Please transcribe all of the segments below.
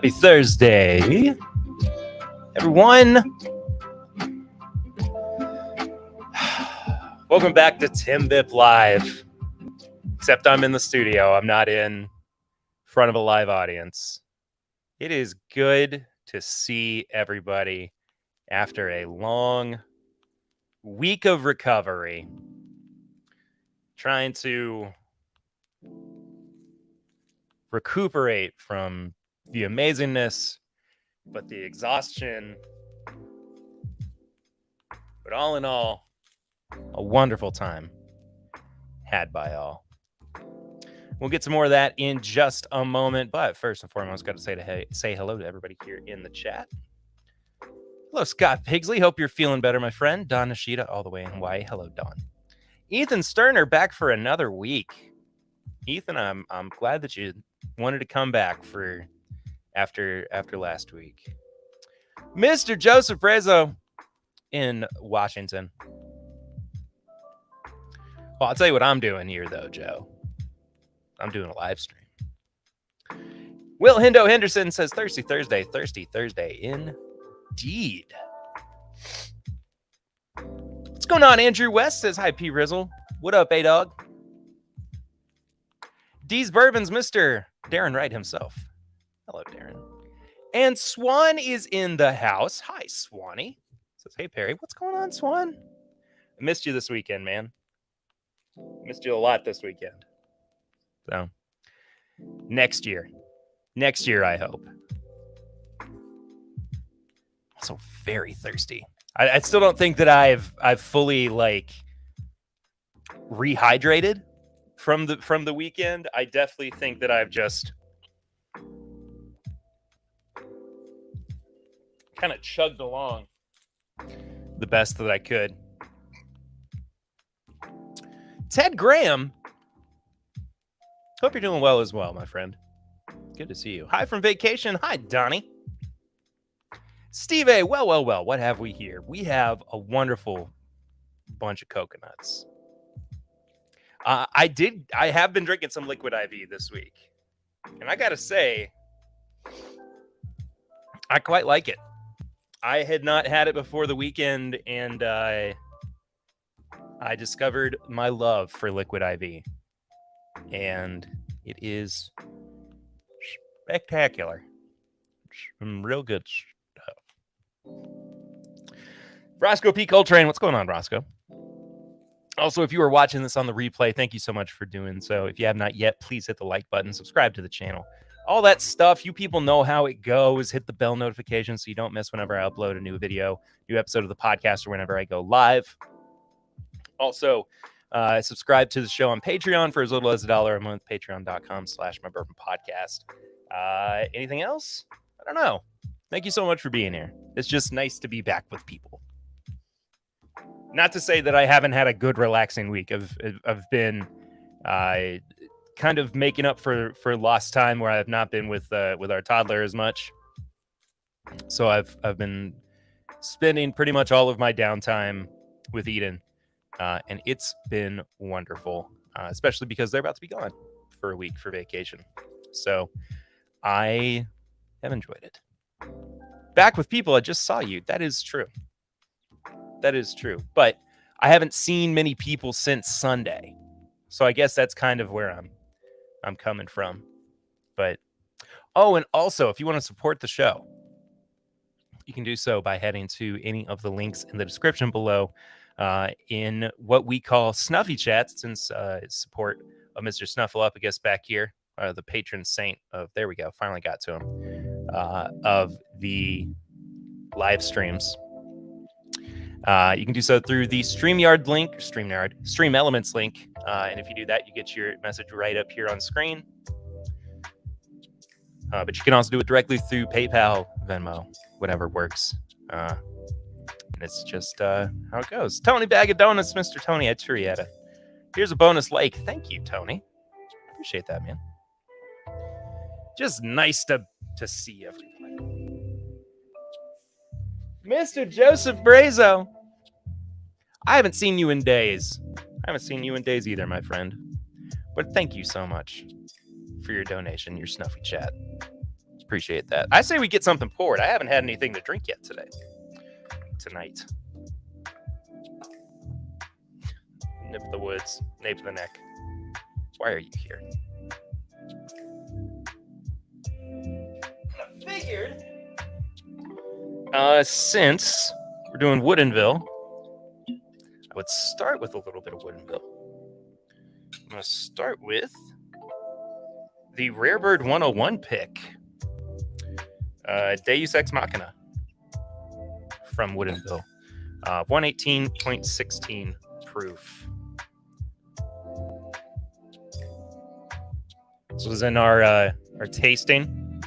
Happy Thursday, everyone. Welcome back to TIMBP Live. Except I'm in the studio. I'm not in front of a live audience. It is good to see everybody after a long week of recovery. Trying to recuperate from the amazingness, but the exhaustion. But all in all, a wonderful time had by all. We'll get to more of that in just a moment, but first and foremost, got to say hello to everybody here in the chat. Hello, Scott Pigsley. Hope you're feeling better, my friend. Don Nishida, all the way in Hawaii. Hello, Don. Ethan Sterner, back for another week. Ethan, I'm glad that you wanted to come back for after last week. Mr. Joseph Brezo in Washington. Well, I'll tell you what I'm doing here, though, Joe. I'm doing a live stream. Will Hendo Henderson says Thirsty Thursday indeed. What's going on? Andrew West says hi, P. Rizzle. What up, A-Dog? D's Bourbon's Mr. Darren Wright himself. Hello, Darren. And Swan is in the house. Hi, Swanee. Says, hey, Perry. What's going on, Swan? I missed you this weekend, man. Missed you a lot this weekend. So, next year, I hope. Also, very thirsty. I still don't think that I've fully rehydrated from the weekend. I definitely think that I've just kind of chugged along the best that I could. Ted Graham, hope you're doing well as well, my friend. Good to see you. Hi from vacation. Hi, Donnie. Steve A. Well. What have we here? We have a wonderful bunch of coconuts. I have been drinking some liquid IV this week. And I got to say, I quite like it. I had not had it before the weekend, and I discovered my love for liquid IV. And it is spectacular. Some real good stuff. Roscoe P. Coltrane, what's going on, Roscoe? Also, if you are watching this on the replay, thank you so much for doing so. If you have not yet, please hit the like button, subscribe to the channel. All that stuff, you people know how it goes. Hit the bell notification so you don't miss whenever I upload a new video, new episode of the podcast, or whenever I go live. Also, subscribe to the show on Patreon for as little as $1 a month, patreon.com/mybourbonpodcast. Anything else? I don't know. Thank you so much for being here. It's just nice to be back with people. Not to say that I haven't had a good, relaxing week. I've been kind of making up for lost time where I've not been with our toddler as much. So I've been spending pretty much all of my downtime with Eden, and it's been wonderful, especially because they're about to be gone for a week for vacation. So I have enjoyed it. Back with people, I just saw you. That is true. That is true. But I haven't seen many people since Sunday. So I guess that's kind of where I'm coming from. But oh, and also, if you want to support the show, you can do so by heading to any of the links in the description below in what we call Snuffy Chats, since support of Mr. Snuffleupagus back here, the patron saint of, there we go, finally got to him, of the live streams. You can do so through the Stream Elements link. And if you do that, you get your message right up here on screen. But you can also do it directly through PayPal, Venmo, whatever works. And it's just how it goes. Tony Bag of Donuts, Mr. Tony at Turietta. Here's a bonus like. Thank you, Tony. Appreciate that, man. Just nice to see everybody. Mr. Joseph Brezo. I haven't seen you in days. I haven't seen you in days either, my friend. But thank you so much for your donation, your Snuffy Chat. Appreciate that. I say we get something poured. I haven't had anything to drink yet tonight. Nip the woods, nape the neck. Why are you here? I figured, since we're doing Woodinville, I would start with a little bit of Woodinville. I'm going to start with the Rarebird 101 pick. Deus Ex Machina from Woodinville. 118.16 proof. This was in our tasting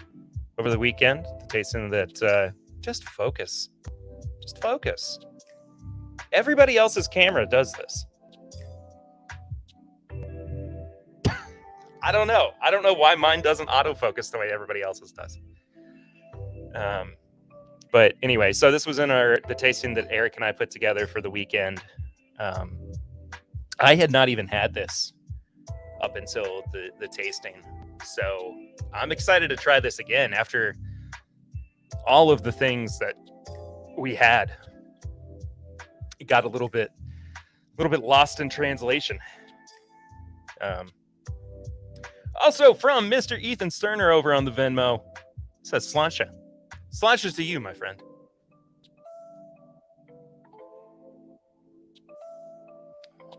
over the weekend. The tasting that just focus. Just focus. Everybody else's camera does this. I don't know. I don't know why mine doesn't autofocus the way everybody else's does. But anyway, so this was in the tasting that Eric and I put together for the weekend. I had not even had this up until the tasting. So I'm excited to try this again after all of the things that we had. It got a little bit lost in translation. Also from Mr. Ethan Sterner over on the Venmo, it says Sláinte. Sláinte's to you, my friend.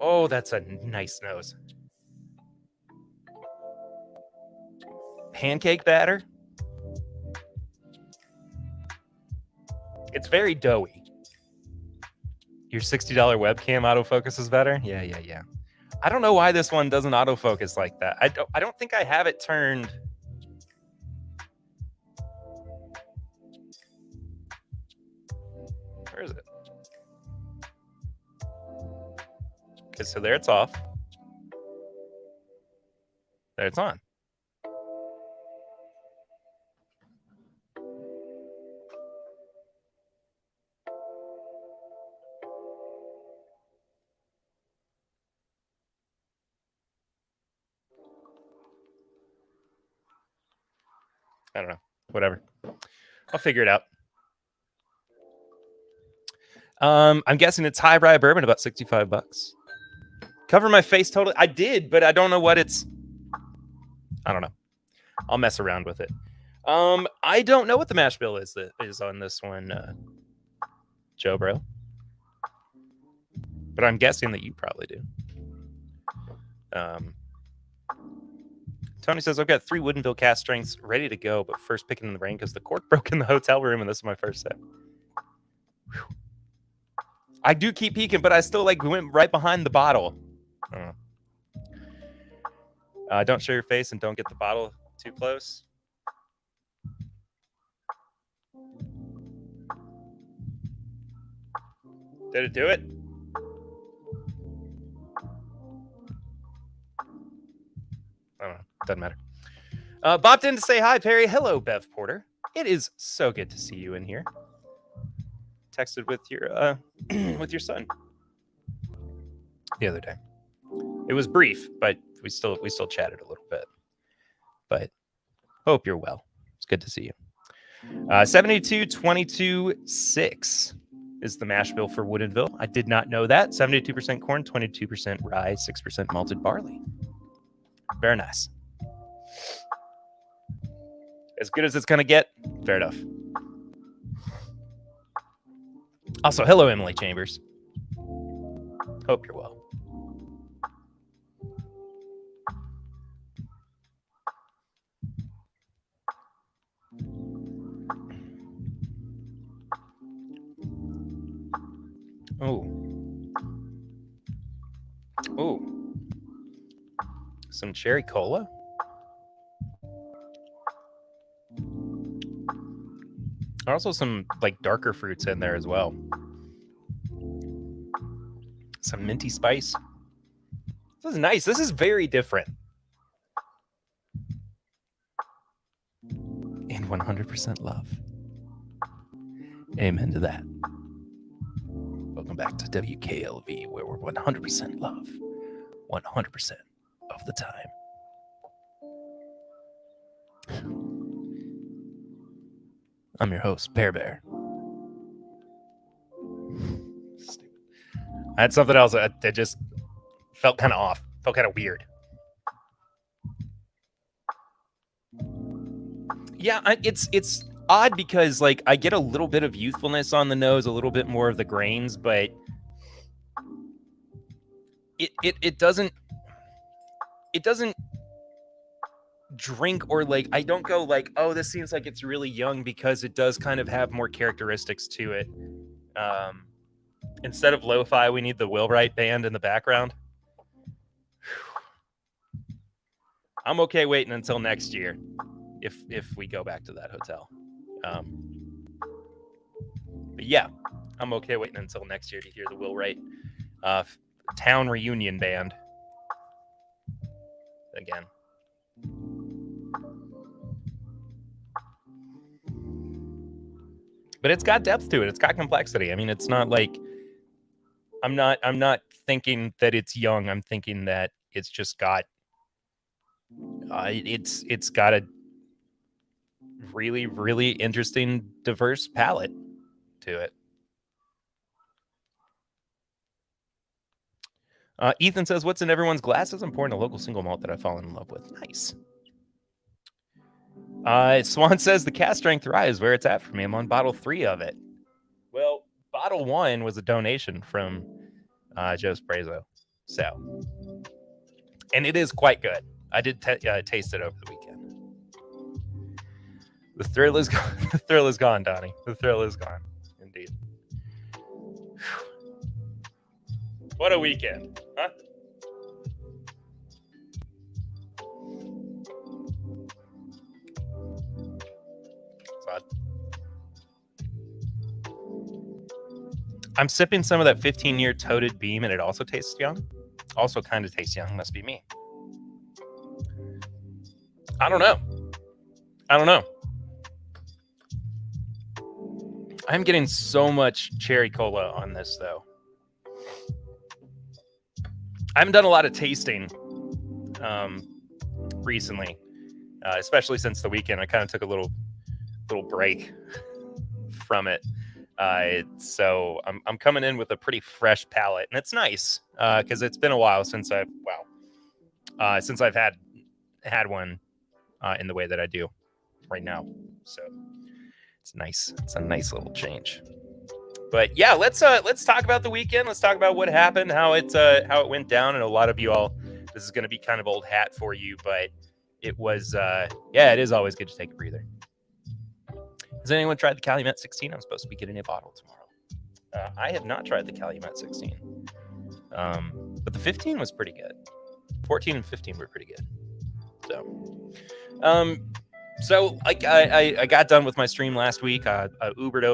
Oh, that's a nice nose. Pancake batter. It's very doughy. Your $60 webcam autofocus is better? Yeah. I don't know why this one doesn't autofocus like that. I don't think I have it turned. Where is it? Okay, so there it's off. There it's on. I don't know. Whatever. I'll figure it out. I'm guessing it's high rye bourbon, about $65. Cover my face totally. I did, but I don't know what it's. I don't know. I'll mess around with it. I don't know what the mash bill is on this one, Joe Bro. But I'm guessing that you probably do. Tony says, I've got 3 Woodinville Cask strengths ready to go, but first picking in the rain because the cork broke in the hotel room, and this is my first set. Whew. I do keep peeking, but I still went right behind the bottle. Don't show your face and don't get the bottle too close. Did it do it? I don't know. Doesn't matter. Bopped in to say hi, Perry. Hello, Bev Porter. It is so good to see you in here. Texted with your with your son the other day. It was brief, but we still chatted a little bit. But hope you're well. It's good to see you. 72-22-6 is the mash bill for Woodinville. I did not know that. 72% corn, 22% rye, 6% malted barley. Very nice. As good as it's going to get. Fair enough. Also, hello, Emily Chambers. Hope you're well. Oh. Some cherry cola. Also some darker fruits in there as well. Some minty spice. This is nice. This is very different. And 100% love. Amen to that. Welcome back to WKLV, where we're 100% love. 100% of the time. I'm your host, Bear. Stupid. I had something else that just felt kind of off, felt kind of weird. Yeah, it's odd because like I get a little bit of youthfulness on the nose, a little bit more of the grains, but it doesn't drink or like I don't go like, oh, this seems like it's really young, because it does kind of have more characteristics to it. Instead of lo-fi, we need the Wheelwright band in the background. I'm okay waiting until next year if we go back to that hotel. But yeah, I'm okay waiting until next year to hear the Wheelwright town reunion band again. But it's got depth to it. It's got complexity. I mean, it's not like I'm not thinking that it's young. I'm thinking that it's just got it's got a really, really interesting, diverse palette to it. Ethan says, what's in everyone's glasses? I'm pouring a local single malt that I've fallen in love with. Nice. Swan says, the cast strength rye is where it's at for me. I'm on bottle 3 of it. Well, bottle 1 was a donation from Joe Sprazo. So, and it is quite good. I did taste it over the weekend. The thrill is gone. The thrill is gone, Donnie. The thrill is gone. Indeed. What a weekend, huh? It's odd. I'm sipping some of that 15-year toted beam, and it also tastes young. Also kind of tastes young. Must be me. I don't know. I'm getting so much cherry cola on this, though. I haven't done a lot of tasting recently, especially since the weekend. I kind of took a little break from it. So I'm coming in with a pretty fresh palate, and it's nice because it's been a while since I've had one in the way that I do right now. So it's nice. It's a nice little change. But yeah, let's talk about the weekend. Let's talk about what happened, how it went down. And a lot of you all, this is going to be kind of old hat for you, but it was it is always good to take a breather. Has anyone tried the Calumet 16? I'm supposed to be getting a bottle tomorrow. I have not tried the Calumet 16, but the 15 was pretty good. 14 and 15 were pretty good. So I got done with my stream last week. I Ubered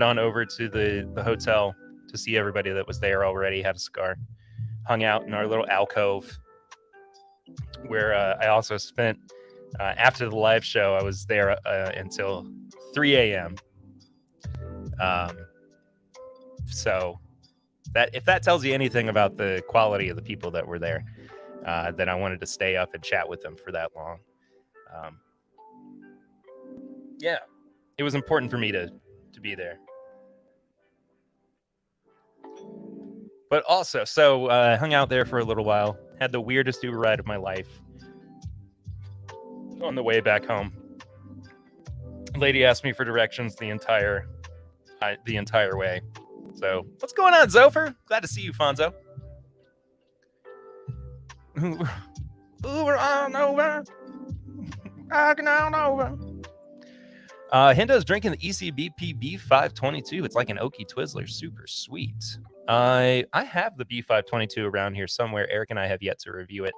on over to the hotel to see everybody that was there already, had a cigar, hung out in our little alcove where I also spent, after the live show, I was there until 3 a.m. So that if that tells you anything about the quality of the people that were there, then I wanted to stay up and chat with them for that long. Yeah, it was important for me to be there. But also, so I hung out there for a little while, had the weirdest Uber ride of my life on the way back home. Lady asked me for directions the entire way. So, what's going on, Zopher? Glad to see you, Fonzo. Uber on over. Rocking on over. Hendo's drinking the ECBP B522. It's like an oaky Twizzler. Super sweet. I have the B522 around here somewhere. Eric and I have yet to review it.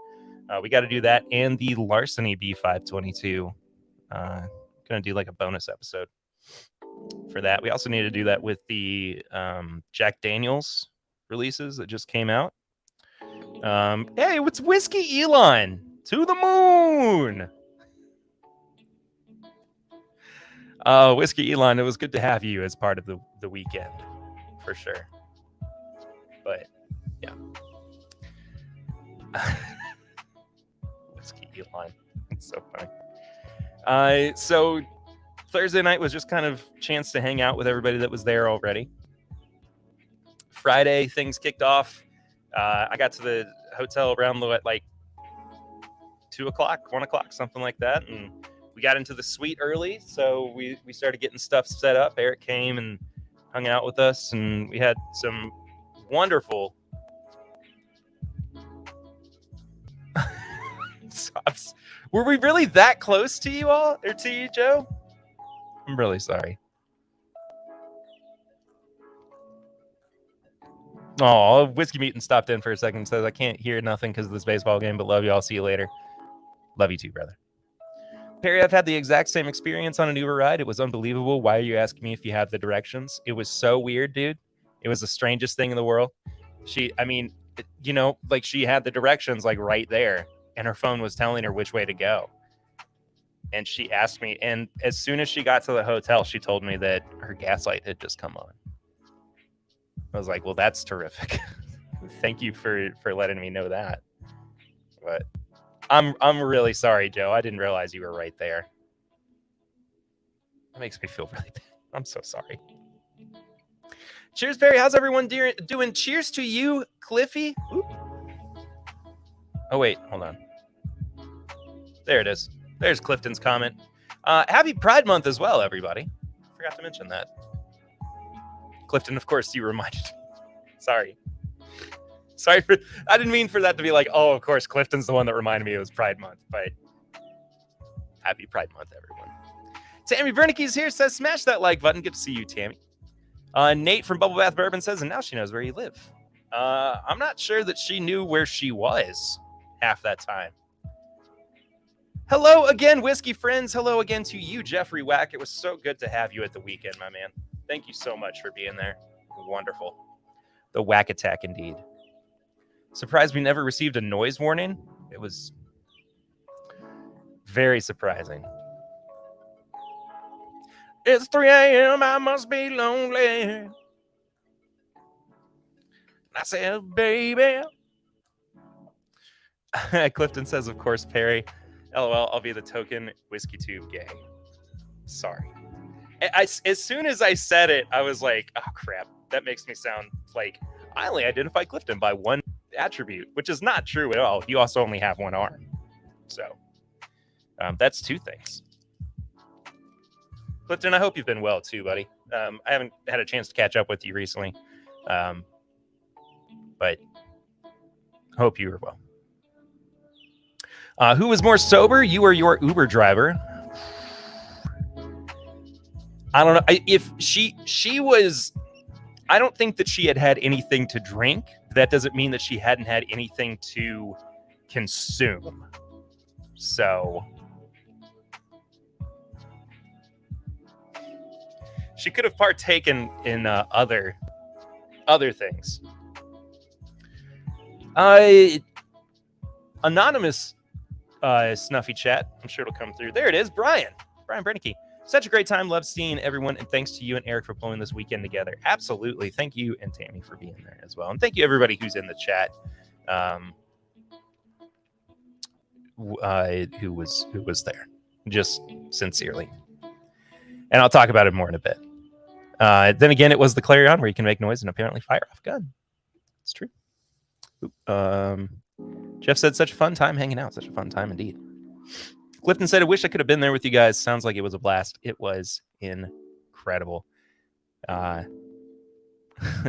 We got to do that, and the Larceny B522. Gonna do like a bonus episode for that. We also need to do that with the Jack Daniels releases that just came out. Hey, what's Whiskey Elon? To the moon! Whiskey Elon, it was good to have you as part of the weekend, for sure. But, yeah. Whiskey Elon. It's so funny. So Thursday night was just kind of chance to hang out with everybody that was there already. Friday, things kicked off. I got to the hotel around at like 2 o'clock, 1 o'clock, something like that. And we got into the suite early. So we started getting stuff set up. Eric came and hung out with us, and we had some wonderful stops. Were we really that close to you all, or to you, Joe? I'm really sorry. Oh, Whiskey Meetin stopped in for a second and says, I can't hear nothing because of this baseball game, but love you all. See you later. Love you too, brother. Perry, I've had the exact same experience on an Uber ride. It was unbelievable. Why are you asking me if you have the directions? It was so weird, dude. It was the strangest thing in the world. She had the directions like right there, and her phone was telling her which way to go. And she asked me, and as soon as she got to the hotel, she told me that her gas light had just come on. I was like, well, that's terrific. Thank you for letting me know that. But I'm really sorry, Joe. I didn't realize you were right there. That makes me feel really bad. I'm so sorry. Cheers, Barry. How's everyone doing? Cheers to you, Cliffy. Oop. Oh, wait. Hold on. There it is. There's Clifton's comment. Happy Pride Month as well, everybody. Forgot to mention that. Clifton, of course, you reminded me. Sorry. I didn't mean for that to be like, oh, of course, Clifton's the one that reminded me it was Pride Month, but happy Pride Month, everyone. Tammy Bernicke's here, says, smash that like button. Good to see you, Tammy. Nate from Bubble Bath Bourbon says, and now she knows where you live. I'm not sure that she knew where she was half that time. Hello again, whiskey friends. Hello again to you, Jeffrey Wack. It was so good to have you at the weekend, my man. Thank you so much for being there. Wonderful. The Whack Attack, indeed. Surprised we never received a noise warning. It was very surprising. It's 3 a.m. I must be lonely. I said, baby. Clifton says, of course, Perry. LOL, I'll be the token whiskey tube gay. Sorry. As soon as I said it, I was like, oh, crap. That makes me sound like I only identify Clifton by one attribute, which is not true at all. You also only have one arm. So that's two things. Clifton, I hope you've been well too, buddy. I haven't had a chance to catch up with you recently, but hope you were well. Who was more sober, you or your Uber driver? I don't know. If she was, I don't think that she had anything to drink. That doesn't mean that she hadn't had anything to consume. So she could have partaken in other things. Anonymous snuffy chat. I'm sure it'll come through. There it is. Brian Brennicky. Such a great time. Love seeing everyone. And thanks to you and Eric for pulling this weekend together. Absolutely. Thank you and Tammy for being there as well. And thank you everybody who's in the chat. Who was there. Just sincerely. And I'll talk about it more in a bit. Then again, it was the Clarion where you can make noise and apparently fire off a gun. It's true. Jeff said, such a fun time hanging out. Such a fun time indeed. Clifton said, I wish I could have been there with you guys. Sounds like it was a blast. It was incredible.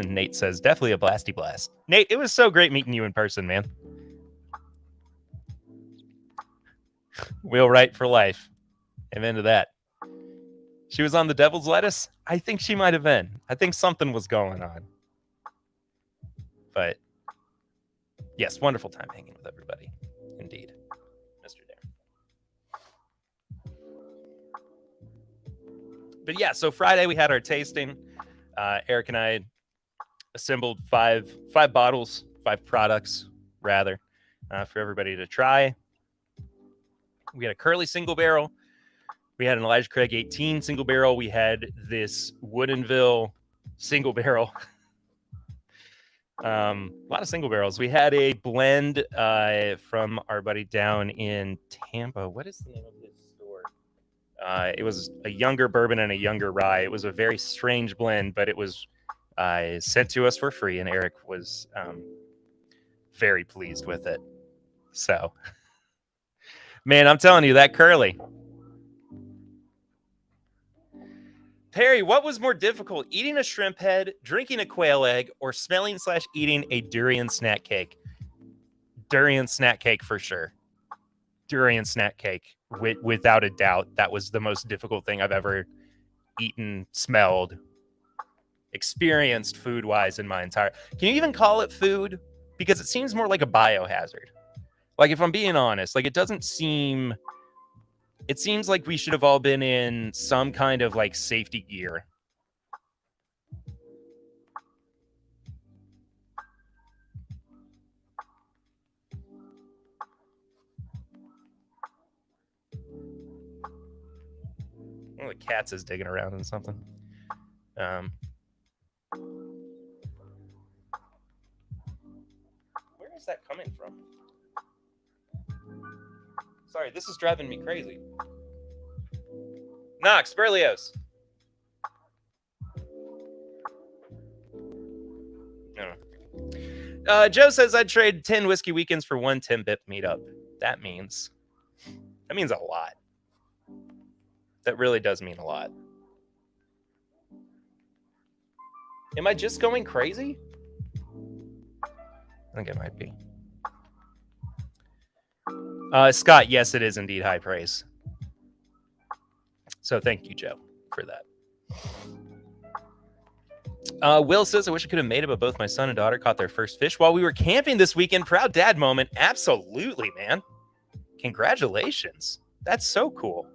Nate says, definitely a blasty blast. Nate, it was so great meeting you in person, man. Wheelwright for life. Amen to that. She was on the Devil's Lettuce? I think she might have been. I think something was going on. But yes, wonderful time hanging with everybody. Indeed. Mr. Darren. But yeah, so Friday we had our tasting. Eric and I assembled five bottles, 5 products, rather, for everybody to try. We had a Curly single barrel. We had an Elijah Craig 18 single barrel. We had this Woodinville single barrel. A lot of single barrels. We had a blend from our buddy down in Tampa. What is the name of this store? It was a younger bourbon and a younger rye. It was a very strange blend, but it was sent to us for free, and Eric was very pleased with it. So, man, I'm telling you, that curly. Perry, what was more difficult, eating a shrimp head, drinking a quail egg, or smelling/eating a durian snack cake? Durian snack cake for sure. Durian snack cake, without a doubt. That was the most difficult thing I've ever eaten, smelled, experienced food-wise in my entire... Can you even call it food? Because it seems more like a biohazard. Like, if I'm being honest, like, it doesn't seem... It seems like we should have all been in some kind of, like, safety gear. One of the cats is digging around in something. Where is that coming from? Sorry, this is driving me crazy. Knox, Berlioz. Joe says I'd trade 10 whiskey weekends for one TIMBP meetup. That means a lot. That really does mean a lot. Am I just going crazy? I think it might be. Scott, yes, it is indeed high praise. So thank you, Joe, for that. Will says, I wish I could have made it, but both my son and daughter caught their first fish while we were camping this weekend. Proud dad moment. Absolutely, man. Congratulations. That's so cool.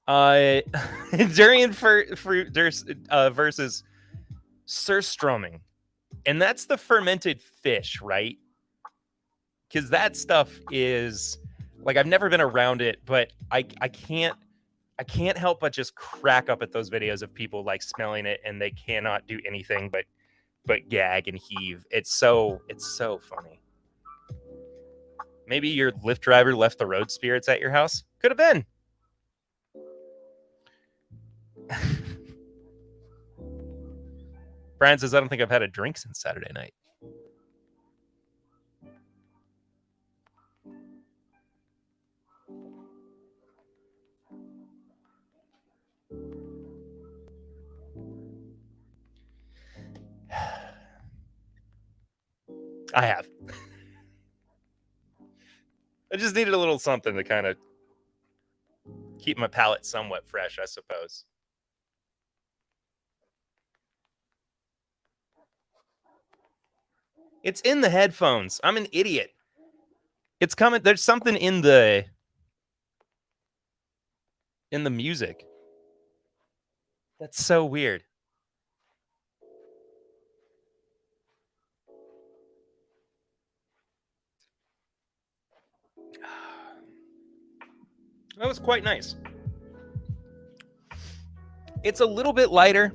Durian fruit versus surströmming. And that's the fermented fish, right? Because that stuff is... Like, I've never been around it, but I can't help but just crack up at those videos of people like smelling it and they cannot do anything but gag and heave. It's so funny. Maybe your Lyft driver left the road spirits at your house. Could have been. Brian says, I don't think I've had a drink since Saturday night. I have. I just needed a little something to kind of keep my palate somewhat fresh, I suppose. It's in the headphones. I'm an idiot. It's coming. There's something in the music. That's so weird. That was quite nice. It's a little bit lighter.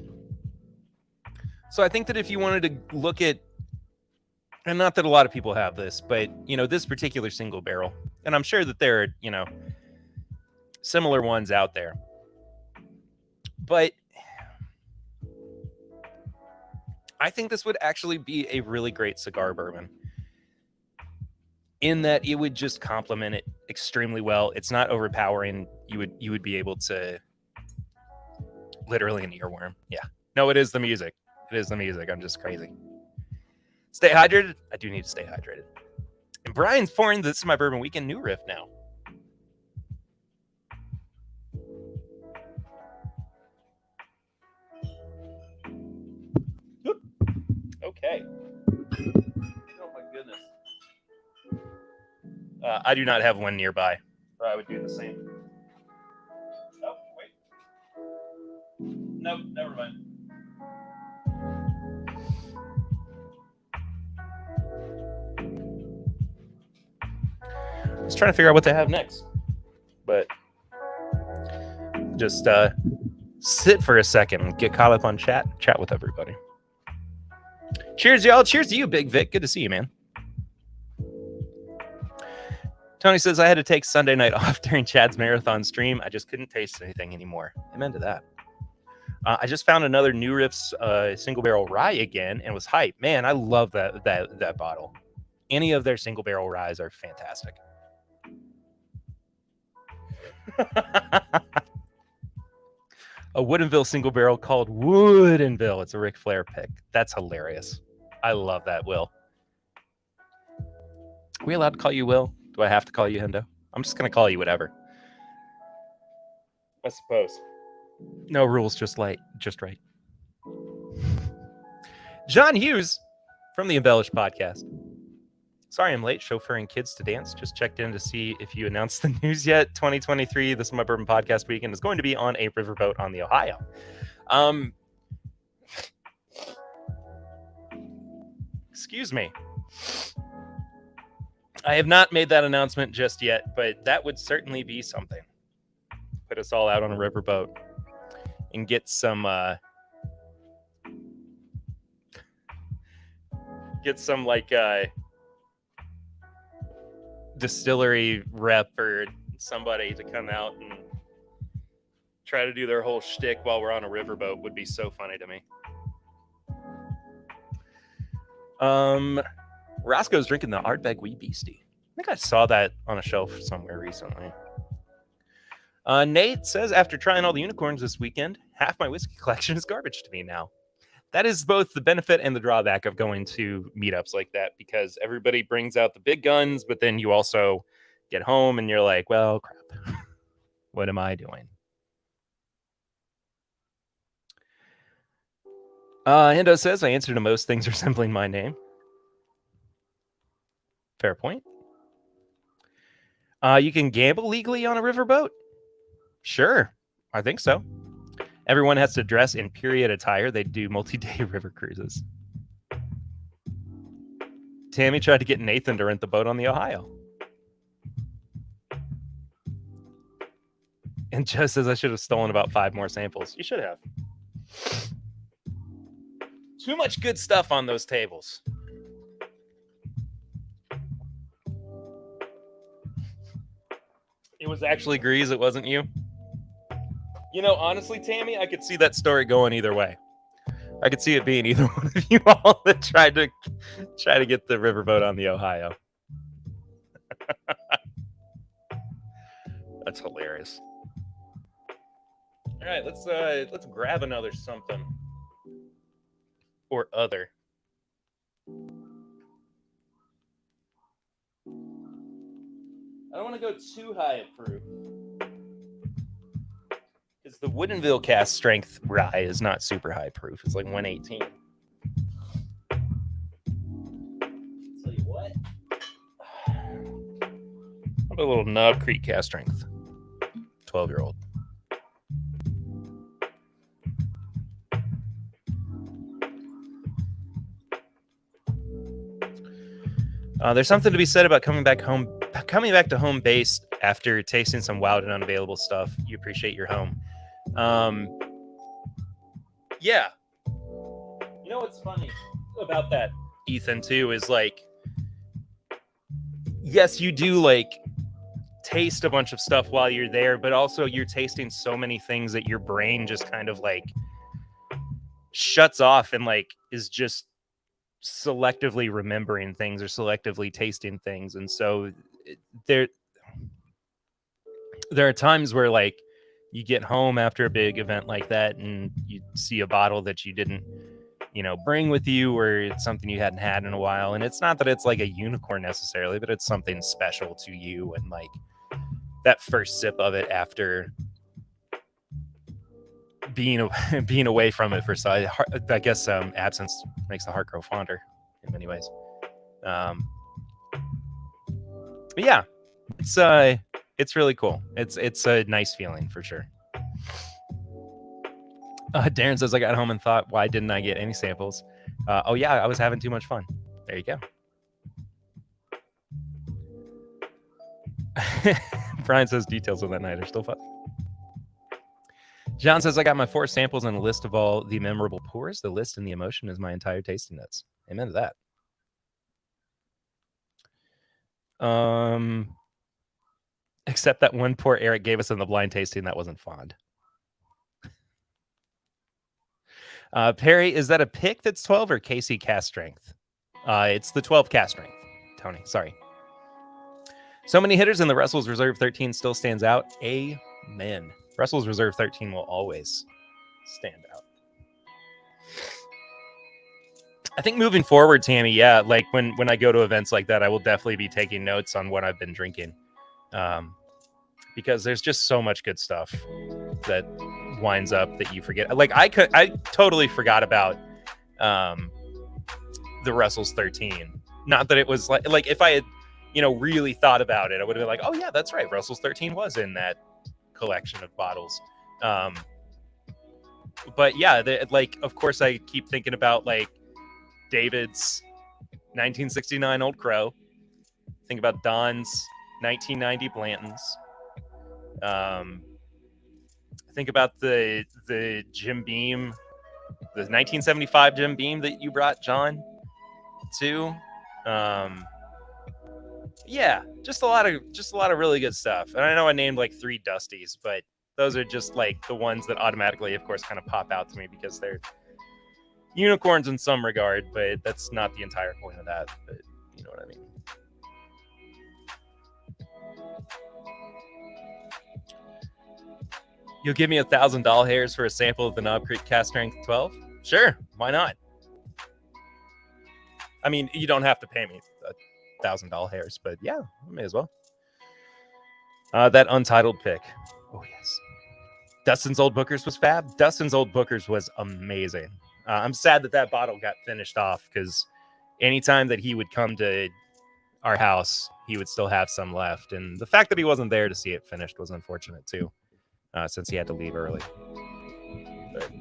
So I think that if you wanted to look at, and not that a lot of people have this, but, you know, this particular single barrel, and I'm sure that there are, you know, similar ones out there. But I think this would actually be a really great cigar bourbon, in that it would just complement it extremely well. It's not overpowering. You would be able to literally an earworm. Yeah. No, it is the music. It is the music. I'm just crazy. Stay hydrated. I do need to stay hydrated. And Brian's pouring This Is My Bourbon Weekend new riff now. Okay. Oh my goodness. I do not have one nearby, or I would do the same. Oh, wait. Nope, never mind. I was trying to figure out what to have next, but just sit for a second and get caught up on chat with everybody. Cheers, y'all. Cheers to you, Big Vic. Good to see you, man. Tony says, I had to take Sunday night off during Chad's marathon stream. I just couldn't taste anything anymore. Amen to that. I just found another New Riff's single barrel rye again and was hyped. Man, I love that bottle. Any of their single barrel ryes are fantastic. A Woodinville single barrel called Woodinville. It's a Ric Flair pick. That's hilarious. I love that, Will. Are we allowed to call you Will? Do I have to call you Hendo? I'm just going to call you whatever. I suppose. No rules, just right. John Hughes from the Embellished Podcast. Sorry I'm late, chauffeuring kids to dance. Just checked in to see if you announced the news yet. 2023, this is my Bourbon Podcast weekend, is going to be on a riverboat on the Ohio. Excuse me. I have not made that announcement just yet, but that would certainly be something. Put us all out on a riverboat and get some like distillery rep or somebody to come out and try to do their whole shtick while we're on a riverboat would be so funny to me. Roscoe's drinking the Ardbeg Wee Beastie. I think I saw that on a shelf somewhere recently. Nate says, after trying all the unicorns this weekend, half my whiskey collection is garbage to me now. That is both the benefit and the drawback of going to meetups like that, because everybody brings out the big guns, but then you also get home and you're like, well, crap. What am I doing? Hendo says, I answer to most things resembling my name. Fair point. You can gamble legally on a riverboat? Sure, I think so. Everyone has to dress in period attire. They do multi-day river cruises. Tammy tried to get Nathan to rent the boat on the Ohio. And Joe says I should have stolen about 5 more samples. You should have. Too much good stuff on those tables. It was actually Grease. It wasn't you. You know, honestly, Tammy, I could see that story going either way. I could see it being either one of you all that tried to get the riverboat on the Ohio. That's hilarious. All right, let's grab another something or other. I don't want to go too high at proof, because the Woodinville Cask strength rye is not super high proof. It's like 118. Tell you what, a little Knob Creek Cask strength, 12-year-old. There's something to be said about coming back to home base after tasting some wild and unavailable stuff. You appreciate your home. Yeah. You know what's funny about that, Ethan, too, is like, yes, you do like taste a bunch of stuff while you're there, but also you're tasting so many things that your brain just kind of like shuts off and like is just selectively remembering things or selectively tasting things. And so there are times where like you get home after a big event like that and you see a bottle that you didn't, bring with you, or it's something you hadn't had in a while. And it's not that it's like a unicorn necessarily, but it's something special to you. And like that first sip of it after being away from it for so I guess absence makes the heart grow fonder in many ways. But yeah, it's really cool. It's a nice feeling for sure. Darren says, I got home and thought, why didn't I get any samples? Oh yeah, I was having too much fun. There you go. Brian says details of that night are still fun. John says, I got my 4 samples and a list of all the memorable pours. The list and the emotion is my entire tasting notes. Amen to that. Except that one poor Eric gave us in the blind tasting that wasn't fond. Perry, is that a pick that's 12 or KC cast strength? It's the 12 cast strength, Tony. Sorry. So many hitters in the Russell's Reserve 13 still stands out. Amen. Russell's Reserve 13 will always stand out. I think moving forward, Tammy, yeah, like when I go to events like that, I will definitely be taking notes on what I've been drinking. Because there's just so much good stuff that winds up that you forget. Like I totally forgot about the Russell's 13. Not that it was like if I had, really thought about it, I would have been like, oh yeah, that's right. Russell's 13 was in that collection of bottles. But yeah, of course I keep thinking about like David's 1969 Old Crow. Think about Don's 1990 Blanton's. Think about the Jim Beam, the 1975 Jim Beam that you brought, John, too. Yeah, just a lot of really good stuff. And I know I named like 3 Dusties, but those are just like the ones that automatically, of course, kind of pop out to me because they're unicorns in some regard, but that's not the entire point of that. But you know what I mean. You'll give me $1,000 hairs for a sample of the Knob Creek Cast Strength 12? Sure, why not? I mean, you don't have to pay me $1,000 hairs, but yeah, I may as well. That Untitled pick. Oh, yes. Dustin's Old Booker'S was fab. Dustin's Old Booker'S was amazing. I'm sad that bottle got finished off because anytime that he would come to our house, he would still have some left. And the fact that he wasn't there to see it finished was unfortunate, too, since he had to leave early. But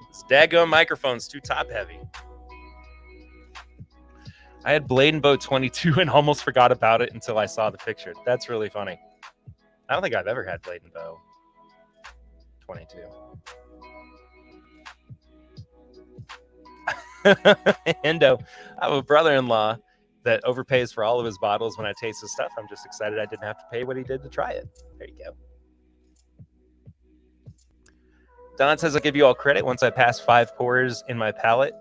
this daggone microphone's too top-heavy. I had Bladenbow22 and almost forgot about it until I saw the picture. That's really funny. I don't think I've ever had Bladenbow22. Endo, I have a brother-in-law that overpays for all of his bottles when I taste his stuff. I'm just excited I didn't have to pay what he did to try it. There you go. Don says, I'll give you all credit once I pass 5 pours in my palate.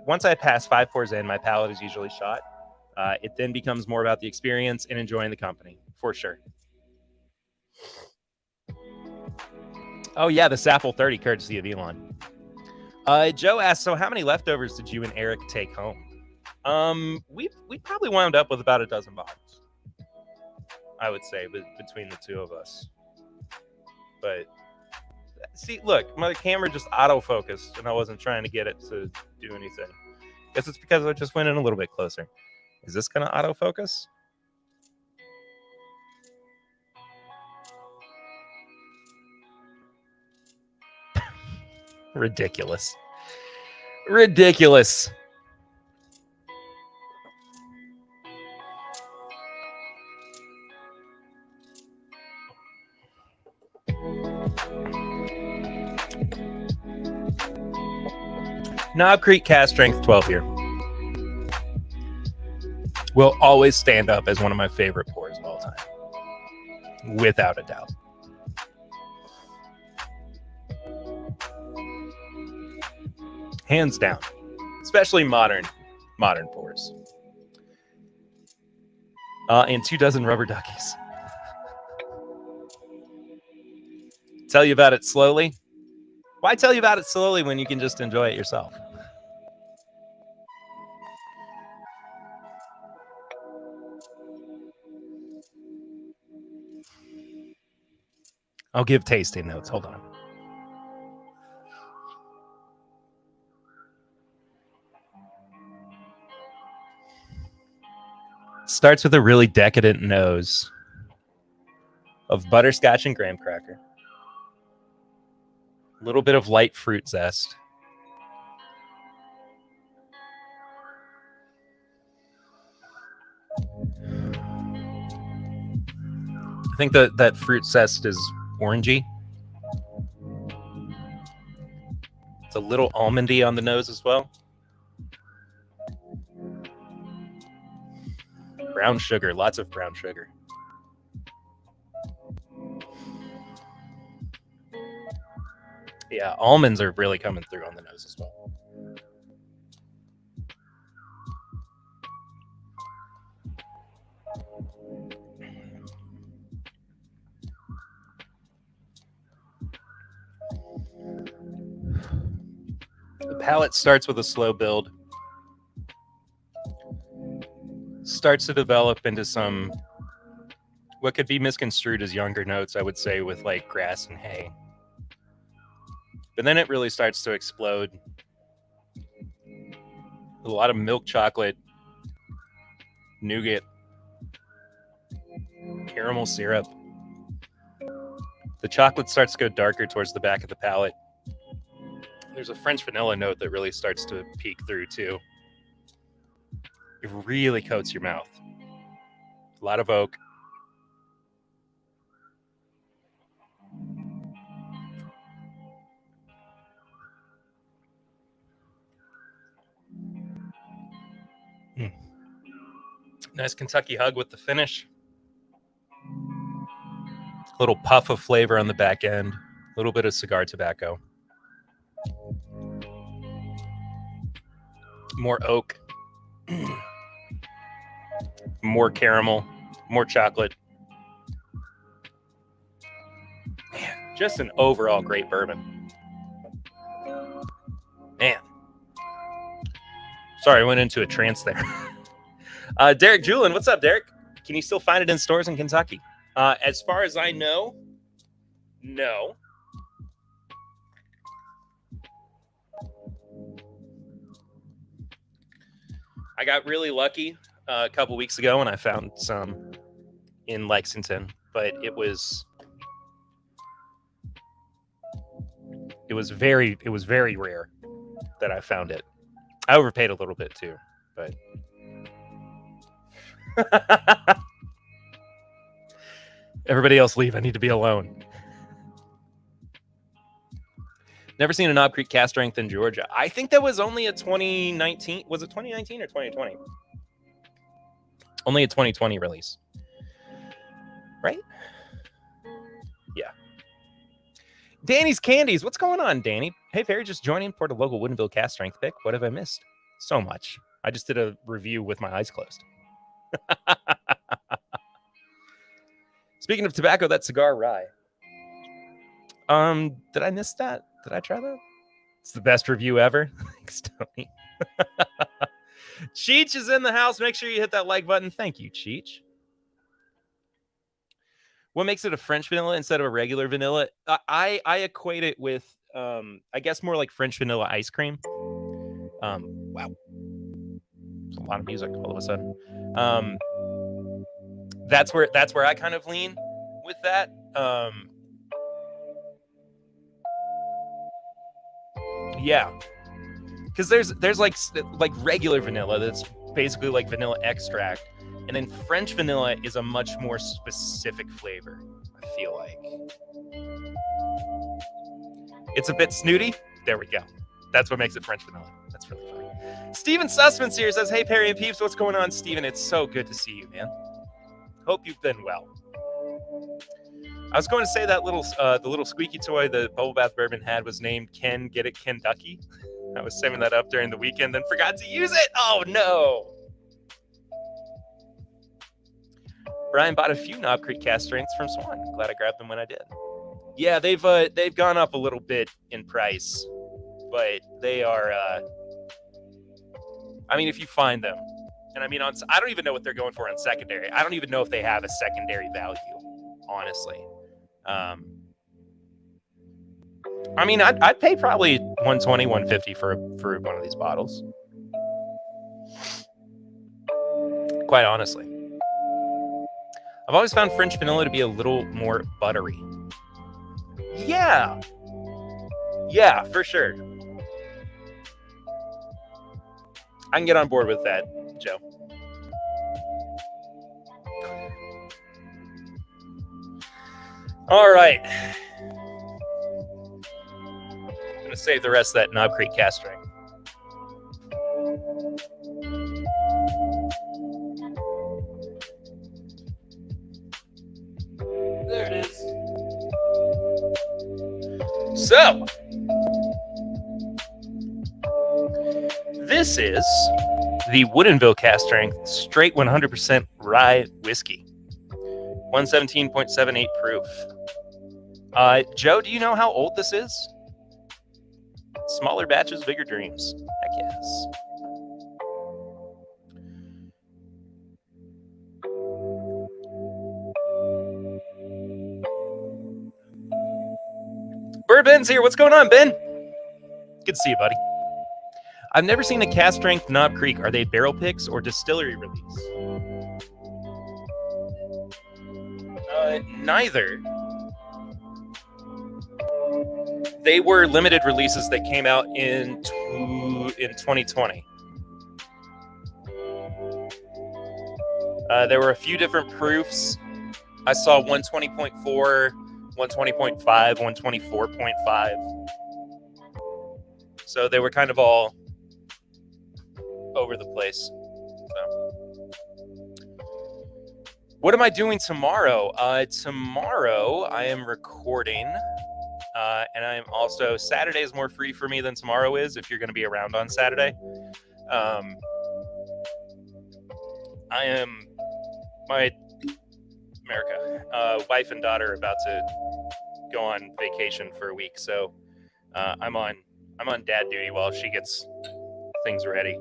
Once I pass 5 pours in, my palate is usually shot. It then becomes more about the experience and enjoying the company, for sure. Oh, yeah, the Saffel 30, courtesy of Elon. Joe asked, so how many leftovers did you and Eric take home? We probably wound up with about a dozen bottles, I would say, between the two of us. But see, look, my camera just autofocused, and I wasn't trying to get it to do anything. Guess it's because I just went in a little bit closer. Is this going to autofocus? Ridiculous. Ridiculous. Knob Creek Cast Strength 12 here will always stand up as one of my favorite pours of all time, without a doubt. Hands down, especially modern pours. And 2 dozen rubber duckies. Tell you about it slowly? Why tell you about it slowly when you can just enjoy it yourself? I'll give tasting notes. Hold on. Starts with a really decadent nose of butterscotch and graham cracker. A little bit of light fruit zest. I think that fruit zest is orangey. It's a little almondy on the nose as well. Brown sugar, lots of brown sugar. Yeah, almonds are really coming through on the nose as well. The palate starts with a slow build. Starts to develop into some what could be misconstrued as younger notes, I would say, with like grass and hay. But then it really starts to explode. A lot of milk chocolate, nougat, caramel syrup. The chocolate starts to go darker towards the back of the palate. There's a French vanilla note that really starts to peek through too. It really coats your mouth. A lot of oak. Nice Kentucky hug with the finish. A little puff of flavor on the back end. A little bit of cigar tobacco. More oak. More caramel. More chocolate. Man, just an overall great bourbon. Man. Sorry, I went into a trance there. Derek Julin, what's up, Derek? Can you still find it in stores in Kentucky? As far as I know, no. I got really lucky a couple weeks ago when I found some in Lexington, but it was very rare that I found it. I overpaid a little bit too, but everybody else leave. I need to be alone. Never seen a Knob Creek cast strength in Georgia. I think that was only a 2019. Was it 2019 or 2020? Only a 2020 release. Right? Yeah. Danny's Candies. What's going on, Danny? Hey, Perry, just joining for the local Woodinville cast strength pick. What have I missed? So much. I just did a review with my eyes closed. Speaking of tobacco, that Cigar Rye. Did I miss that? Did I try that? It's the best review ever. Thanks, Tony. Cheech is in the house. Make sure you hit that like button. Thank you, Cheech. What makes it a French vanilla instead of a regular vanilla? I equate it with, I guess, more like French vanilla ice cream. Wow. There's a lot of music all of a sudden. That's where I kind of lean with that. Yeah, because there's like regular vanilla that's basically like vanilla extract, and then French vanilla is a much more specific flavor. I feel like it's a bit snooty. There we go. That's what makes it French vanilla. That's really funny. Steven Sussman's here, says, "Hey Perry and Peeps, what's going on, Steven? It's so good to see you, man. Hope you've been well." I was going to say that the little squeaky toy the Bubble Bath Bourbon had was named Ken Get It Kentucky. I was saving that up during the weekend, then forgot to use it. Oh no! Brian bought a few Knob Creek cast strengths from Swan. Glad I grabbed them when I did. Yeah, they've gone up a little bit in price, but they are. I mean, if you find them, and I mean, I don't even know what they're going for on secondary. I don't even know if they have a secondary value, honestly. I mean, I'd pay probably $120, $150 for one of these bottles. Quite honestly. I've always found French vanilla to be a little more buttery. Yeah. Yeah, for sure. I can get on board with that, Joe. All right. I'm going to save the rest of that Knob Creek cast strength. There it is. So, this is the Woodinville Cask Strength Straight 100% Rye Whiskey. 117.78 proof. Joe, do you know how old this is? Smaller batches, bigger dreams. Heck yes. Bourbon's here. What's going on, Ben? Good to see you, buddy. I've never seen a cask strength Knob Creek. Are they barrel picks or distillery release? Neither. They were limited releases that came out in 2020. There were a few different proofs. I saw 120.4, 120.5, 124.5. So they were kind of all over the place. So, what am I doing tomorrow? Tomorrow I am recording, and I am also, Saturday is more free for me than tomorrow is, if you're going to be around on Saturday. I am, my wife and daughter are about to go on vacation for a week, so I'm on dad duty while she gets things ready.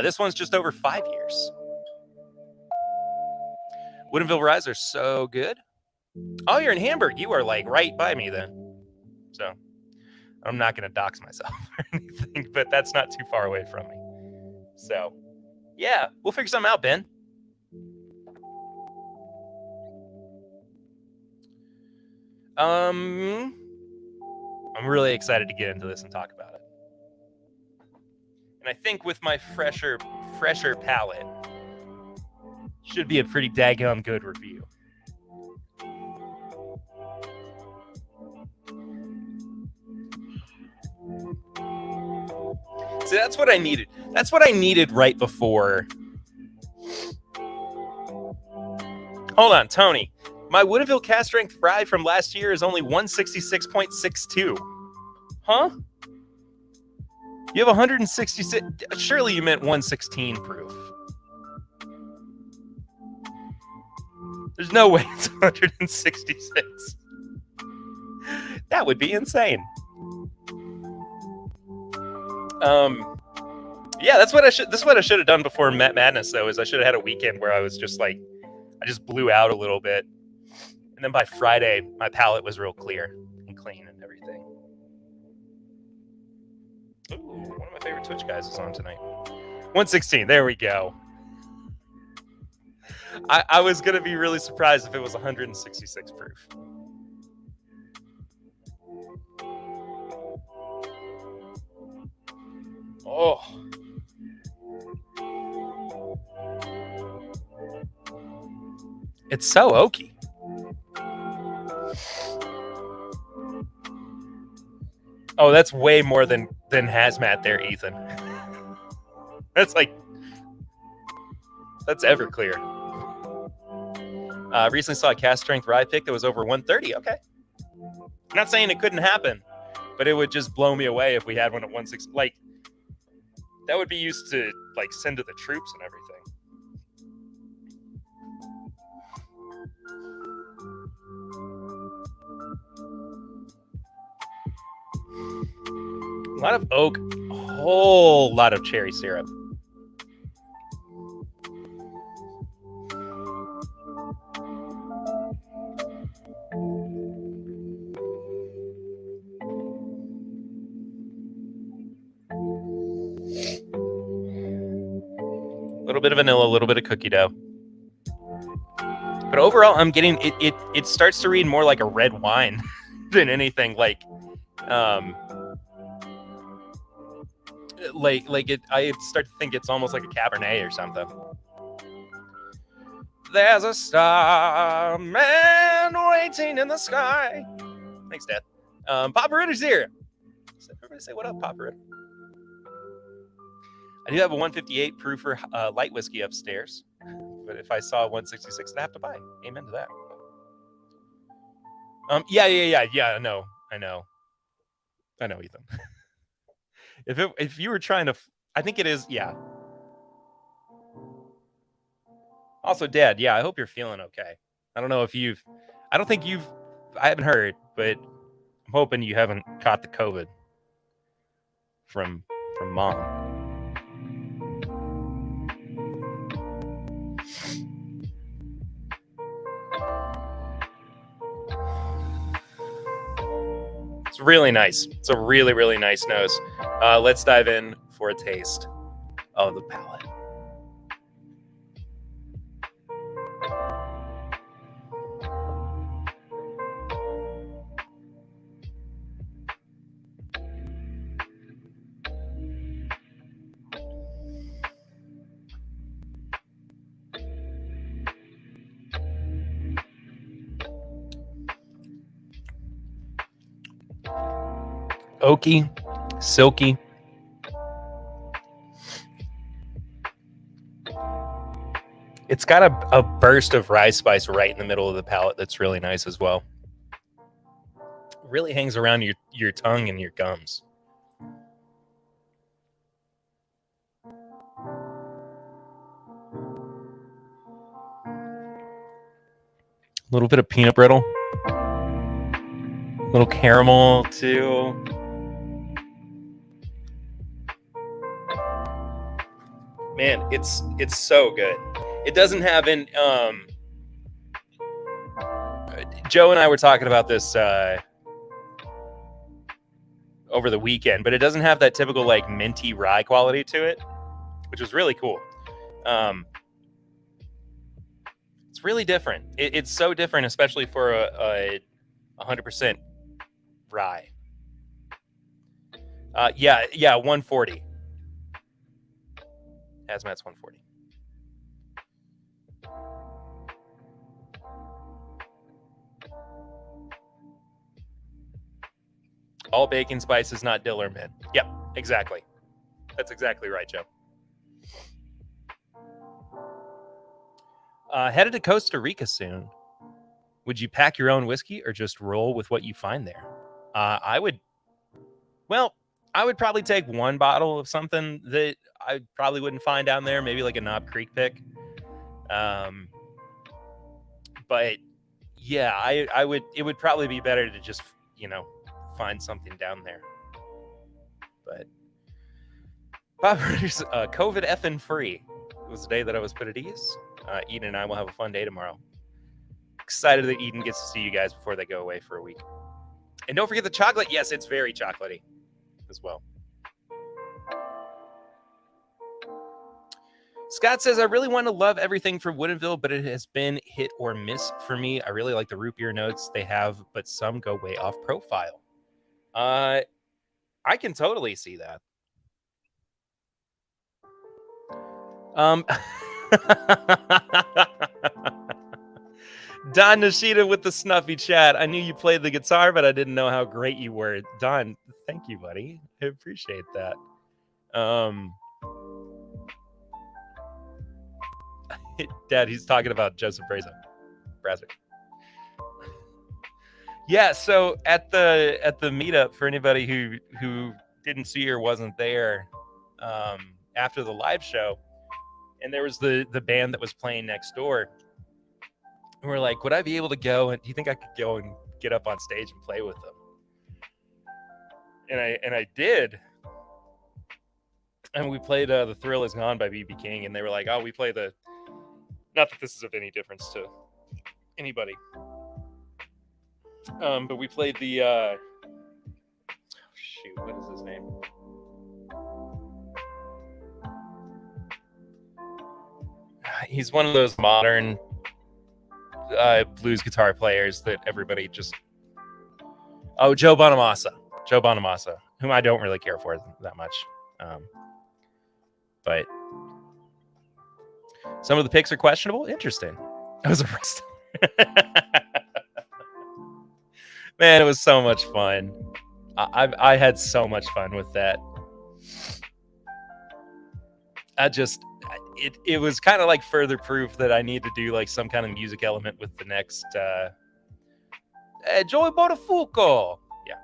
This one's just over 5 years. Woodinville Ryes are so good. Oh, you're in Hamburg. You are like right by me then. So I'm not going to dox myself or anything, but that's not too far away from me. So yeah, we'll figure something out, Ben. I'm really excited to get into this and talk about it. And I think with my fresher palate, should be a pretty daggum good review. See, that's what I needed. That's what I needed right before. Hold on, Tony. My Woodinville Cask Strength Rye from last year is only 166.62. Huh? You have 166. Surely you meant 116 proof. There's no way it's 166. That would be insane. Yeah, that's what I should. This is what I should have done before Met Madness, though. Is I should have had a weekend where I was just like, I just blew out a little bit, and then by Friday, my palate was real clear and clean and everything. Ooh, one of my favorite Twitch guys is on tonight. 116. There we go. I was gonna be really surprised if it was 166 proof. Oh. It's so oaky. Oh, that's way more than hazmat there, Ethan. That's Everclear. Recently saw a cask strength rye pick that was over 130. Okay. I'm not saying it couldn't happen, but it would just blow me away if we had one at 160. Like, that would be used to like send to the troops and everything. A lot of oak, a whole lot of cherry syrup. A little bit of vanilla, a little bit of cookie dough. But overall, I'm getting it starts to read more like a red wine than anything. Like I start to think it's almost like a Cabernet or something. There's a star man waiting in the sky. Thanks, Dad. Papa Ritter's here. Everybody say what up, Papa Ritter. I do have a 158 proofer light whiskey upstairs, but if I saw 166, I'd have to buy. Amen to that. Yeah. I know, Ethan. If you were trying to, I think it is. Yeah. Also, Dad. Yeah, I hope you're feeling okay. I don't know if you've. I don't think you've. I haven't heard, but I'm hoping you haven't caught the COVID from Mom. It's really nice. It's a really, really nice nose. Let's dive in for a taste of the palate. Oaky, silky. It's got a burst of rye spice right in the middle of the palate that's really nice as well. It really hangs around your tongue and your gums. A little bit of peanut brittle. A little caramel too. Man, it's so good. It doesn't have an Joe and I were talking about this over the weekend, but it doesn't have that typical like minty rye quality to it, which is really cool. It's really different. It's so different, especially for a 100% rye. Yeah, 140. Hazmat's 140. All bacon spices, not dill or mint. Yep, exactly. That's exactly right, Joe. Headed to Costa Rica soon. Would you pack your own whiskey or just roll with what you find there? I would probably take one bottle of something that I probably wouldn't find down there, maybe like a Knob Creek pick. But yeah, I would. It would probably be better to just find something down there. But Bob Ritter's COVID effing free. It was the day that I was put at ease. Eden and I will have a fun day tomorrow. Excited that Eden gets to see you guys before they go away for a week. And don't forget the chocolate. Yes, it's very chocolatey as well. Scott says, I really want to love everything from Woodinville, but it has been hit or miss for me. I really like the root beer notes they have, but some go way off profile. I can totally see that. Don Nishida with the snuffy chat. I knew you played the guitar, but I didn't know how great you were. Don, thank you, buddy. I appreciate that. Dad, he's talking about Joseph Brazic. Yeah, so at the meetup, for anybody who didn't see or wasn't there, after the live show, and there was the band that was playing next door. And we're like, would I be able to go? And do you think I could go and get up on stage and play with them? And I did. And we played The Thrill Is Gone by B.B. King. And they were like, oh, we play the... Not that this is of any difference to anybody. But we played the... shoot, what is his name? He's one of those modern blues guitar players that everybody just... Oh, Joe Bonamassa, whom I don't really care for that much. But some of the picks are questionable. Interesting. That was a first. Man, it was so much fun. I had so much fun with that. It was kind of like further proof that I need to do like some kind of music element with the next Joey Botafuco. Yeah.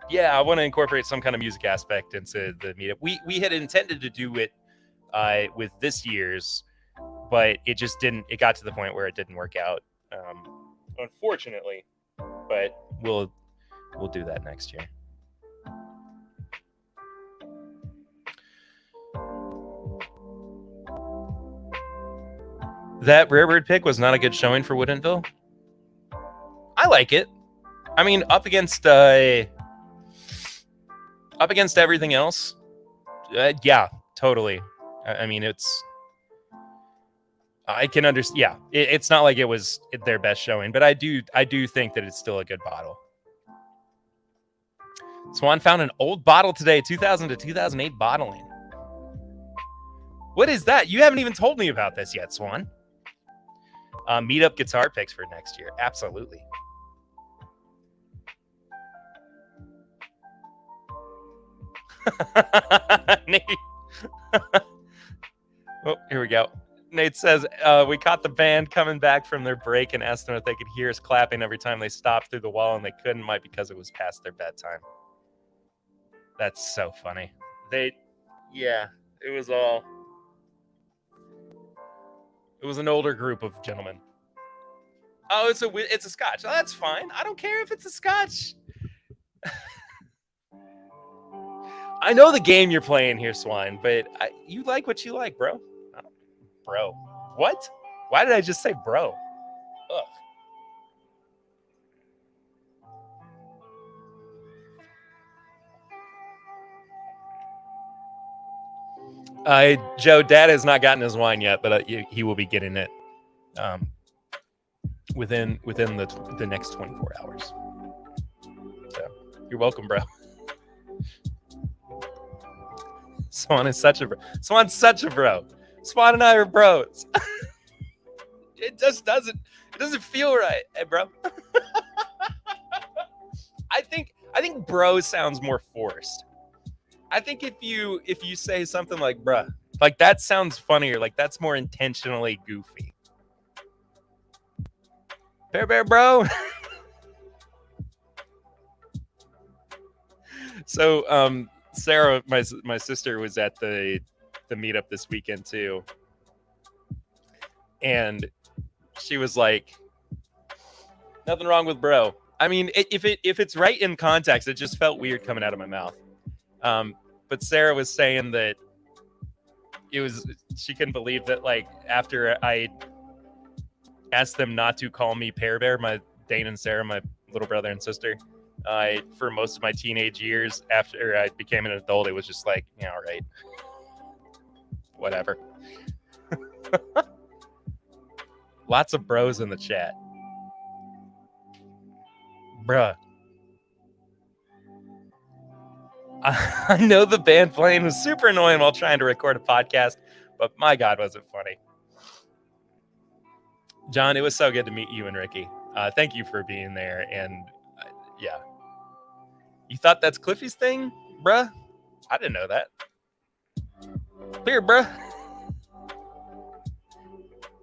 Yeah, I want to incorporate some kind of music aspect into the meetup. We had intended to do it with this year's, but it just didn't. It got to the point where it didn't work out, unfortunately. But we'll do that next year. That Rarebird pick was not a good showing for Woodinville. I like it. I mean, up against everything else, yeah, totally. I mean, I can understand. Yeah, it's not like it was their best showing, but I do think that it's still a good bottle. Swan found an old bottle today, 2000 to 2008 bottling. What is that? You haven't even told me about this yet, Swan. Meetup guitar picks for next year. Absolutely. Nate. Oh, here we go. Nate says, we caught the band coming back from their break and asked them if they could hear us clapping every time they stopped through the wall, and they couldn't, might because it was past their bedtime. That's so funny. Yeah, it was an older group of gentlemen. Oh, it's a scotch. Oh, that's fine. I don't care if it's a scotch. I know the game you're playing here, Swine, but you like what you like, bro. Oh, bro. What? Why did I just say bro? Ugh. Joe, Dad has not gotten his wine yet, but he will be getting it within the next 24 hours. So, you're welcome, bro. Swan's such a bro. Swan and I are bros. It just doesn't feel right, bro. I think bro sounds more forced. I think if you say something like bruh, like that sounds funnier, like that's more intentionally goofy. Bear bro. So Sarah, my sister, was at the meetup this weekend too, and she was like, nothing wrong with bro. I mean, if it's right in context, it just felt weird coming out of my mouth. But Sarah was saying that she couldn't believe that, like, after I asked them not to call me Pear Bear, my Dane and Sarah, my little brother and sister, for most of my teenage years after I became an adult, it was just like, yeah, all right, whatever. Lots of bros in the chat. Bruh. I know the band playing was super annoying while trying to record a podcast, but my God, was it funny. John, it was so good to meet you and Ricky. Thank you for being there. And yeah. You thought that's Cliffy's thing, bruh? I didn't know that. Here, bruh.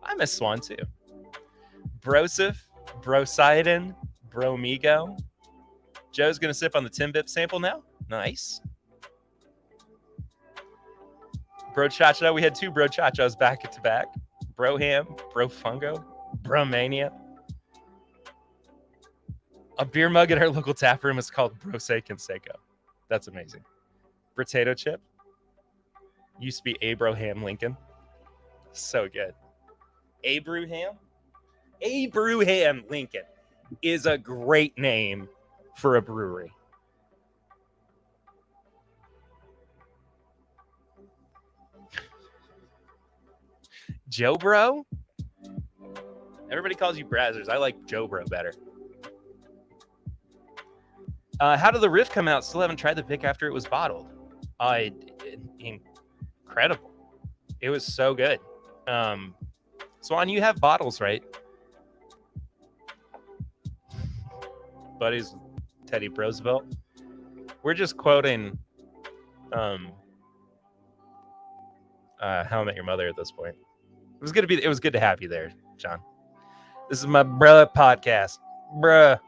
I miss Swan too. Brosif, Brosidon, Bromigo. Joe's going to sip on the TIMBP sample now. Nice. Bro Cha-Cha. We had two Bro Cha-Chas back to back. Bro Ham, Bro Fungo, Bro Mania. A beer mug at our local tap room is called Brose Canseco. That's amazing. Potato chip. Used to be Abraham Lincoln. So good. Abraham Lincoln is a great name for a brewery. Joe Bro? Everybody calls you Brazzers. I like Joe Bro better. How did the riff come out? Still haven't tried the pick after it was bottled. Incredible. It was so good. Swan, you have bottles, right? Buddies, Teddy Roosevelt. We're just quoting How I Met Your Mother at this point. It was good to have you there, John. This is my bruh podcast. Bruh.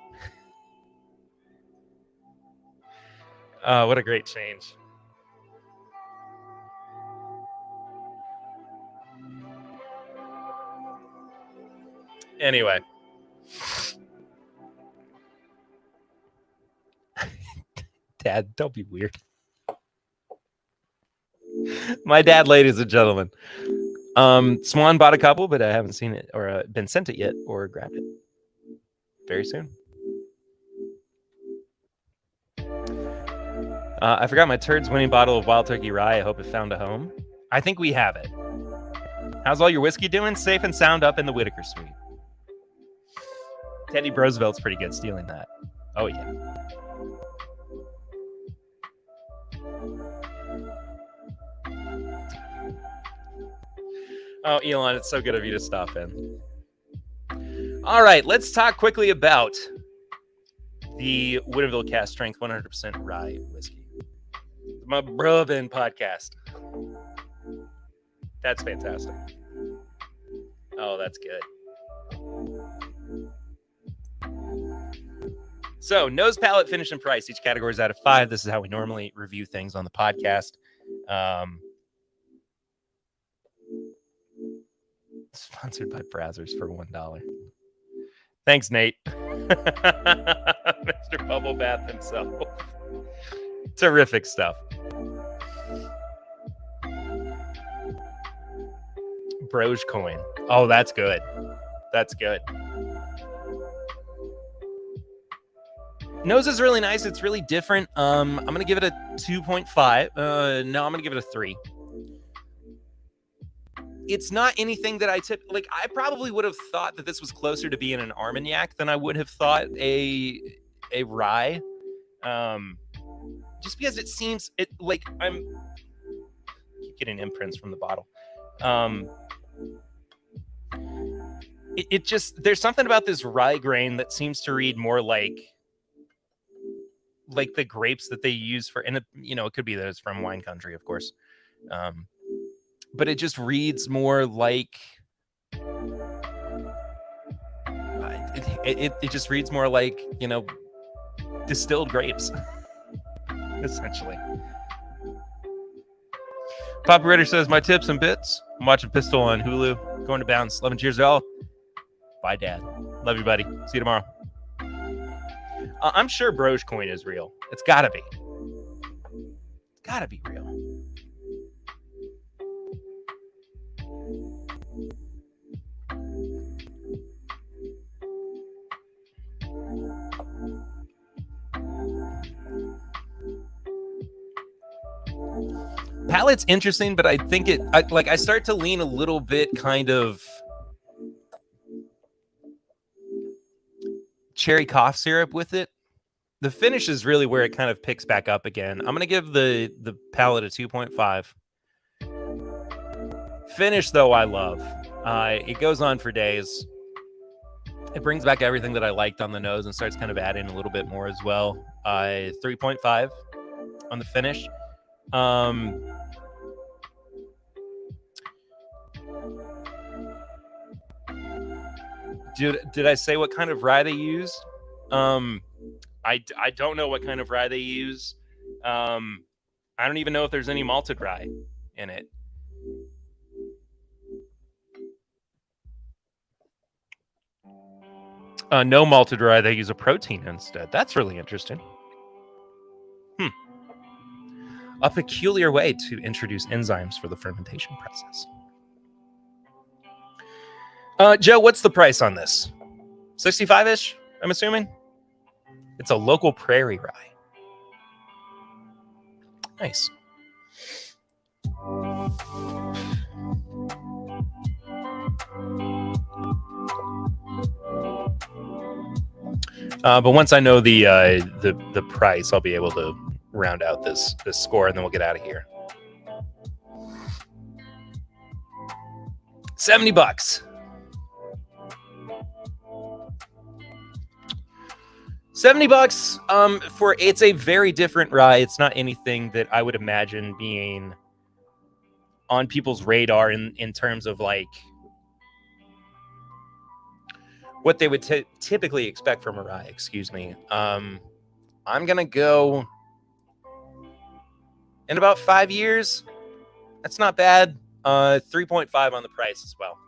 What a great change. Anyway. Dad, don't be weird. My dad, ladies and gentlemen. Swan bought a couple, but I haven't seen it or been sent it yet or grabbed it. Very soon. I forgot my Turds winning bottle of Wild Turkey Rye. I hope it found a home. I think we have it. How's all your whiskey doing? Safe and sound up in the Whitaker suite. Teddy Roosevelt's pretty good stealing that. Oh, yeah. Oh, Elon, it's so good of you to stop in. All right, let's talk quickly about the Woodinville Cask Strength 100% Rye Whiskey. My Bourbon podcast. That's fantastic. Oh, that's good. So, nose, palate, finish, and price. Each category is out of 5. This is how we normally review things on the podcast. Sponsored by Brazzers for $1. Thanks, Nate. Mr. Bubble Bath himself. Terrific stuff. Broge coin. Oh, that's good. That's good. Nose is really nice. It's really different. I'm going to give it a 2.5. No, I'm going to give it a 3. It's not anything that I I probably would have thought that this was closer to being an Armagnac than I would have thought a rye. Just because it seems I keep getting imprints from the bottle. It just, there's something about this rye grain that seems to read more like the grapes that they use for, and it could be that it's from wine country, of course. But it just reads more like it just reads more like distilled grapes, essentially. Papa Ritter says, my tips and bits. I'm watching Pistol on Hulu. Going to bounce. 11 cheers, y'all. Bye, Dad. Love you, buddy. See you tomorrow. I'm sure Broge coin is real. It's gotta be. It's gotta be real. Palate's interesting, but I think I start to lean a little bit kind of cherry cough syrup with it. The finish is really where it kind of picks back up again. I'm going to give the palate a 2.5. Finish, though, I love. It goes on for days. It brings back everything that I liked on the nose and starts kind of adding a little bit more as well. 3.5 on the finish. Did I say what kind of rye they use? I don't know what kind of rye they use. I don't even know if there's any malted rye in it. No malted rye. They use a protein instead. That's really interesting. A peculiar way to introduce enzymes for the fermentation process. Joe, what's the price on this? 65-ish, I'm assuming? It's a local prairie rye. Nice. But once I know the price, I'll be able to round out this score, and then we'll get out of here. $70. $70 for it's a very different rye. It's not anything that I would imagine being on people's radar in terms of like what they would typically expect from a rye. Excuse me. I'm gonna go in about 5 years. That's not bad. 3.5 on the price as well.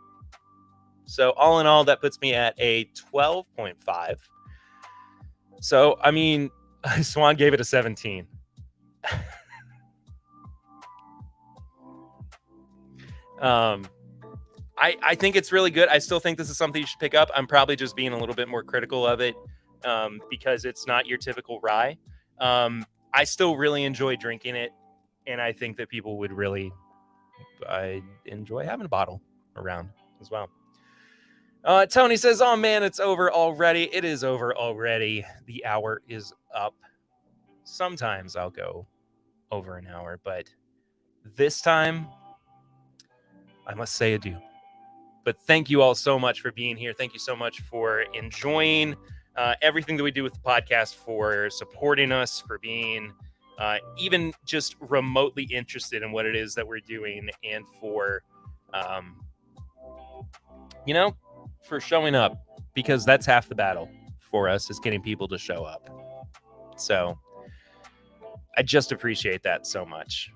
So all in all, that puts me at a 12.5. So, I mean, Swan gave it a 17. I think it's really good. I still think this is something you should pick up. I'm probably just being a little bit more critical of it because it's not your typical rye. I still really enjoy drinking it, and I think that people would really enjoy having a bottle around as well. Tony says, oh man, it's over already. It is over already. The hour is up. Sometimes I'll go over an hour, but this time I must say adieu. But thank you all so much for being here. Thank you so much for enjoying everything that we do with the podcast, for supporting us, for being even just remotely interested in what it is that we're doing, and for, for showing up, because that's half the battle for us, is getting people to show up. So I just appreciate that so much.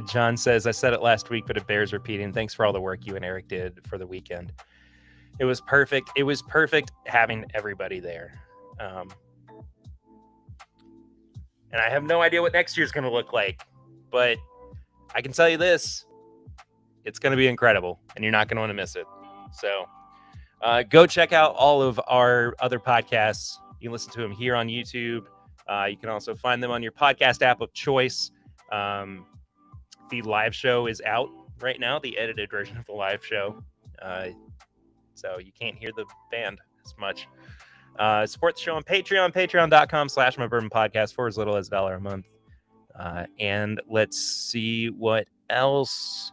John says, I said it last week, but it bears repeating. Thanks for all the work you and Eric did for the weekend. It was perfect. It was perfect having everybody there. And I have no idea what next year's going to look like, but I can tell you this, it's going to be incredible, and you're not going to want to miss it. So go check out all of our other podcasts. You can listen to them here on YouTube. You can also find them on your podcast app of choice. The live show is out right now, the edited version of the live show. So you can't hear the band as much. Support the show on Patreon, patreon.com/mybourbonpodcast for as little as $1 a month. And let's see what else.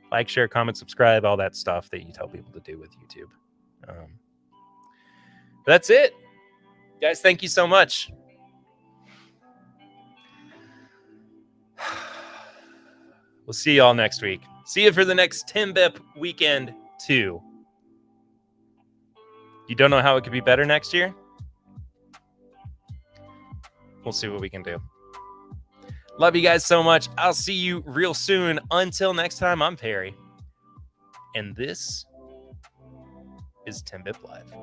Like, share, comment, subscribe, all that stuff that you tell people to do with YouTube. That's it. Guys, thank you so much. We'll see you all next week. See you for the next TIMBP weekend 2. You don't know how it could be better next year? We'll see what we can do. Love you guys so much. I'll see you real soon. Until next time, I'm Perry. And this is TIMBP Live.